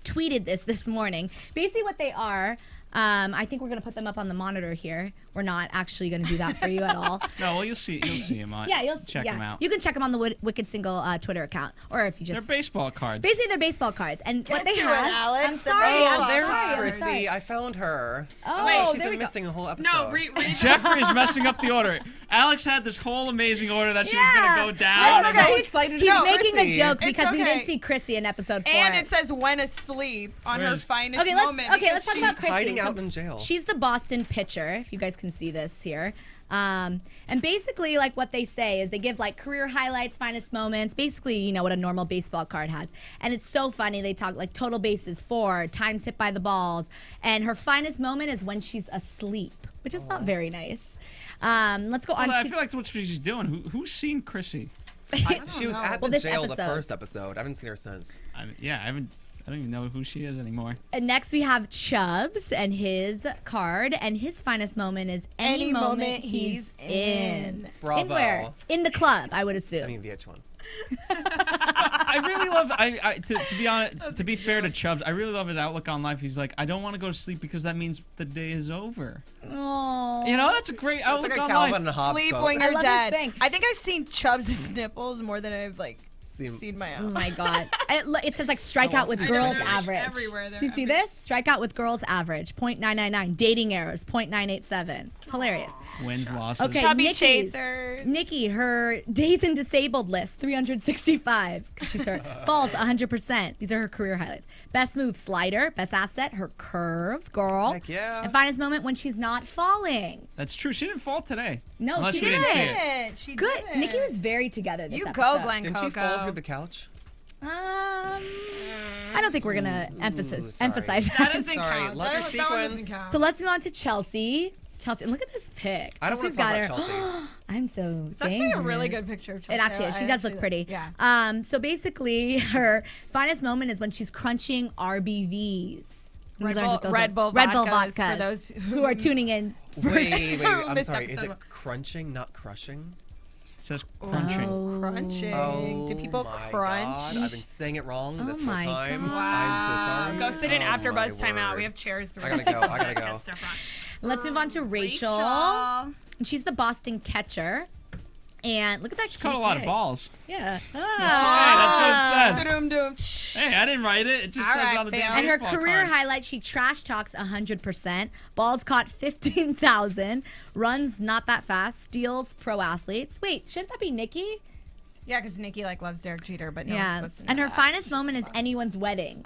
tweeted this morning. Basically what they are, I think we're going to put them up on the monitor here. We're not actually going to do that for you at all. No, well, you'll see him on. Yeah, check them out. You can check them on the Wicked Single Twitter account, or if you They're just baseball cards. basically they're baseball cards. And what they to it, have, Alex. I'm The sorry, baseball I'm There's sorry, I'm Chrissy. sorry. I found her. Oh, Wait, She's there we been go. missing a whole episode. No, read Jeffrey's messing up the order. Alex had this whole amazing order that she was Yeah. going to go down. That's I'm okay. so He's- excited He's about making a Chrissy. joke It's because we okay. didn't see Chrissy in episode 4. And it says when asleep on her Where's- finest Okay, moment. let's talk because about She's Chrissy. hiding So out in jail. She's the Boston pitcher, if you guys can see this here. And basically, like, what they say is they give, like, career highlights, finest moments, basically, what a normal baseball card has. And it's so funny. They talk, like, total bases, 4, times hit by the balls. And her finest moment is when she's asleep, which is not very nice. Let's go on Well, I to... feel like that's what she's doing. Who's seen Chrissy? She was at Well, the this jail the episode. first episode. I haven't seen her since. I don't even know who she is anymore. And next we have Chubs and his card, and his finest moment is any moment he's in. Bravo. In where? In the club, I would assume. I mean, VH1. I really love. To be honest, to be fair to Chubbs, I really love his outlook on life. He's like, I don't want to go to sleep because that means the day is over. Aw. That's a great It's outlook like a on Calvin life. and Hobbes sleep quote. when I you're love this dead. thing. I think I've seen Chubbs' nipples more than I've Seen- seen my Oh own. my God. It says like strike out with I know, girls they're average. everywhere. They're Do you see this? Strike out with girls average, 0.999. Dating errors, 0.987. It's hilarious. Wins, losses. Okay, Chubby Nikki's. chasers. Nikki, her days in disabled list, 365. 'Cause she's her falls 100%. These are her career highlights. Best move, slider. Best asset, her curves, girl. Heck yeah. And finest moment when she's not falling. That's true. She didn't fall today. No, Unless she we didn't see didn't. it. She Good. did it. Nikki was very together this You episode. go, Glenn Didn't Coco. she fall over the couch? I don't think we're gonna emphasize sorry. that. That doesn't Sorry, count. love your That one doesn't sequence. count. So let's move on to Chelsea. Chelsea, and look at this pic. I don't want Chelsea's to talk got about her. Chelsea. I'm so. It's actually a really good picture of Chelsea. It actually is. She does look pretty. Yeah. So basically, her finest moment is when she's crunching RBVs. We Red learned Bull, what those Red are. Bull Red Bull vodkas vodkas for those who are tuning in. Wait, I'm Missed sorry. Is it episode. crunching, not crushing? It says crunching. Crunching. Oh, Do people my crunch? God. I've been saying it wrong Oh this whole my time. God. I'm so sorry. Go sit in Oh, AfterBuzz my timeout. word. We have chairs. I gotta go. I gotta go. Let's move on to Rachel. And she's the Boston catcher. And look at that. She caught a lot of balls. Yeah. Hey, that's what it says. Dum-dum. Hey, I didn't write it. It just All says right, it on the damn fam. And her baseball career card. highlight, she trash talks 100%. Balls caught 15,000. Runs not that fast. Steals pro athletes. Wait, shouldn't that be Nikki? Yeah, because Nikki loves Derek Jeter, but no one's Yeah. supposed to know And her that. finest moment is anyone's wedding.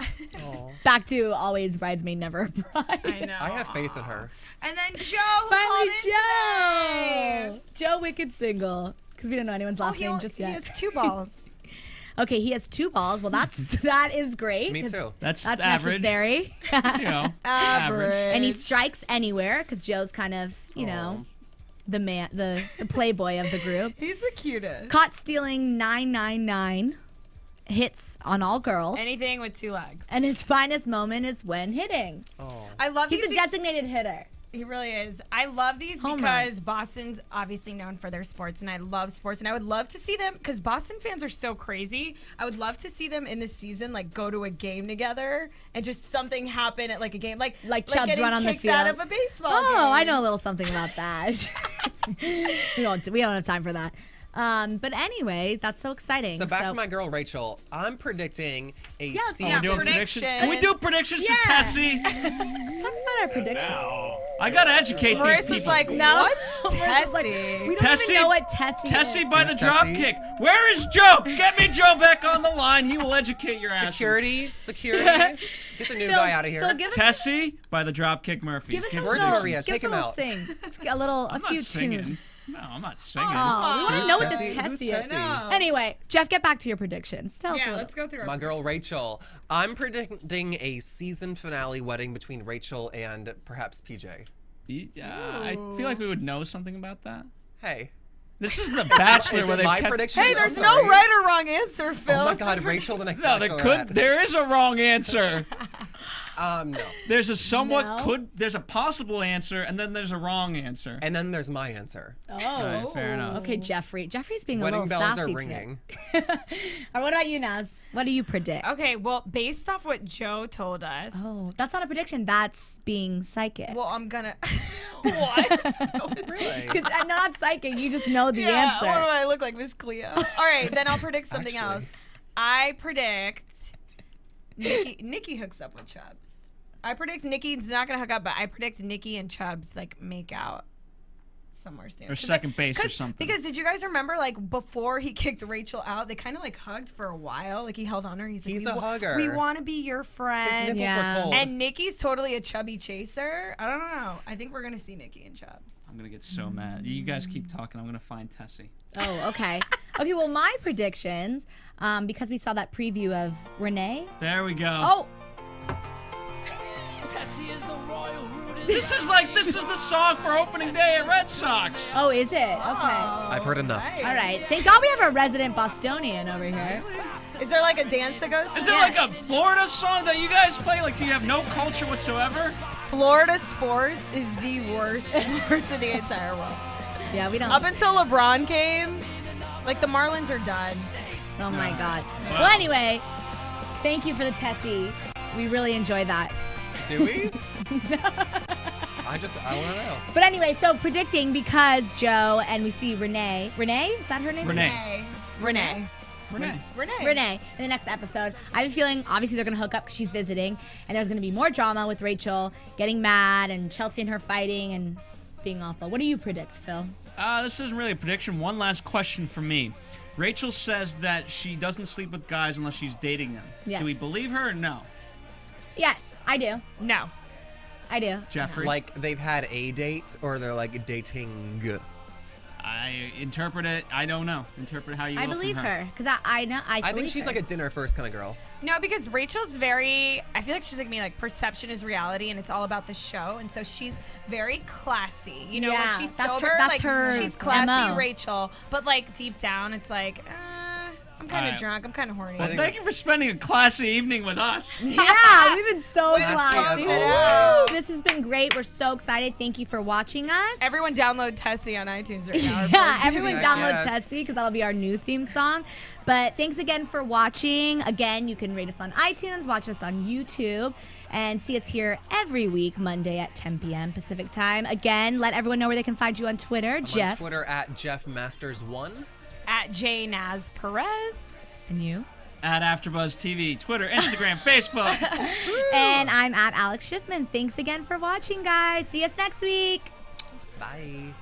Back to always bridesmaid, never a bride. I know. I have faith in her. And then Joe who Finally, called in today. Joe Wicked Single. Because we don't know anyone's last name just yet. He has 2 balls. Okay, he has 2 balls. Well, that is great. Me 'cause too. That's necessary. average. Average. And he strikes anywhere because Joe's kind of, the man, the playboy of the group. He's the cutest. Caught stealing 999 hits on all girls. Anything with 2 legs. And his finest moment is when hitting. Oh. I love He's these. a designated hitter. He really is. I love these Home because Boston's obviously known for their sports, and I love sports, and I would love to see them because Boston fans are so crazy. I would love to see them in this season, like go to a game together and just something happen at like a game, like Chubs getting run on the kicked out field. of a baseball Oh, game. I know a little something about that. we don't have time for that. But anyway, that's so exciting. So back to my girl Rachel. I'm predicting a let's season. go. Doing predictions? Can we do predictions to Tessie? Let's talk about our prediction. I gotta educate these Marissa's people. like, No. what's Tessie? We don't Tessie? even know what Tessie Tessie is. by the Who's drop Tessie? kick. Where is Joe? Get me Joe back on the line. He will educate your ass. Security. Get the new guy out of here. Phil, give us, Tessie by the Dropkick Murphys. give us a Where's little, Maria? give Take us a him little out. sing. Let's get a I'm few not singing. tunes. No, I'm not singing. Oh, we want to Who's know what this Tessie? Who's Tessie is. Tessie? Anyway, Jeff, get back to your predictions. Tell us a Yeah, little. let's go through our My girl Rachel. I'm predicting a season finale wedding between Rachel and perhaps PJ. I feel like we would know something about that. Hey. This is The Bachelor Is where it they my kept... prediction? Hey, I'm there's no sorry. right or wrong answer, Phil. Oh my God, Rachel, the next No, there is a wrong answer. No. There's a somewhat No. there's a possible answer, and then there's a wrong answer. And then there's my answer. Oh, Right, fair enough. okay, Jeffrey. Jeffrey's being Wedding a little bells sassy are ringing. today. Or what about you, Naz? What do you predict? Okay, well, based off what Joe told us. Oh, that's not a prediction. That's being psychic. Well, I'm gonna. What? Really? Because I'm not psychic. You just know the Yeah, answer. what do I look like, Miss Cleo? All right, then I'll predict something Actually. else. I predict Nikki hooks up with Chubs. I predict Nikki's not gonna hook up, but I predict Nikki and Chubs like make out somewhere soon. Or second base or something. Because did you guys remember like before he kicked Rachel out, they kind of like hugged for a while. Like he held on her. He's like, He's "We a hugger. We want to be your His friend." nipples Yeah. were cold. And Nikki's totally a chubby chaser. I don't know. I think we're gonna see Nikki and Chubs. I'm gonna get so mad. You guys keep talking. I'm gonna find Tessie. Oh, okay. Okay, well, my predictions, because we saw that preview of Renee. There we go. Oh, This is the song for opening day at Red Sox. oh, is it? Okay. I've heard enough. All right. Thank God we have a resident Bostonian over here. Is there like a dance that goes? Is there like a Florida song that you guys play? Like, do you have no culture whatsoever? Florida sports is the worst sports in the entire world. Yeah, we don't. Up until LeBron came, like the Marlins are done. Oh my God. Wow. Well, anyway, thank you for the Tessie. We really enjoyed that. Do we? I want to know. But anyway, so predicting because Joe and we see Renee. Renee? Is that her name? Renee. Renee. Renee in the next episode. I have a feeling obviously they're going to hook up because she's visiting, and there's going to be more drama with Rachel getting mad and Chelsea and her fighting and being awful. What do you predict, Phil? This isn't really a prediction. One last question for me. Rachel says that she doesn't sleep with guys unless she's dating them. Yes. Do we believe her or no? Yes, I do. No. I do. Jeffrey? Like they've had a date or they're like dating. I interpret it. I don't know. Interpret how you I will believe from her because I know. I I think believe she's her. like a dinner first kind of girl. No, because Rachel's very, I feel like she's like me, like perception is reality and it's all about the show. And so she's very classy. You know, Yeah, when she's that's sober, her- that's like her she's classy MO. Rachel. But like deep down, it's like, I'm kind of Alright. drunk. I'm kind of horny. I think- Thank you for spending a classy evening with us. Yeah, we've been so Way to classy. close it out. This has been great. We're so excited. Thank you for watching us. Everyone download Tessie on iTunes right now. Yeah, everyone I download guess. Tessie because that'll be our new theme song. But thanks again for watching. Again, you can rate us on iTunes, watch us on YouTube, and see us here every week, Monday at 10 p.m. Pacific time. Again, let everyone know where they can find you on Twitter, I'm Jeff. on Twitter at JeffMasters1. At J Naz Perez. And you. At AfterBuzz TV, Twitter, Instagram, Facebook. And I'm at Alex Schiffman. Thanks again for watching, guys. See us next week. Bye.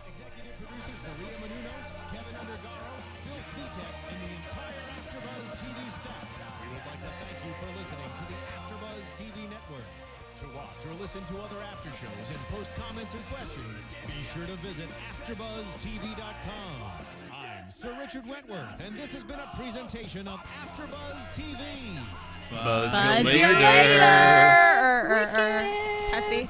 Executive producers Maria Menounos, Kevin Undergaro, Phil Svitek, and the entire AfterBuzz TV staff. We would like to thank you for listening to the AfterBuzz TV network. To watch or listen to other after shows and post comments or questions, be sure to visit AfterBuzzTV.com. I'm Sir Richard Wentworth, and this has been a presentation of AfterBuzz TV. Buzz you later. Tessie.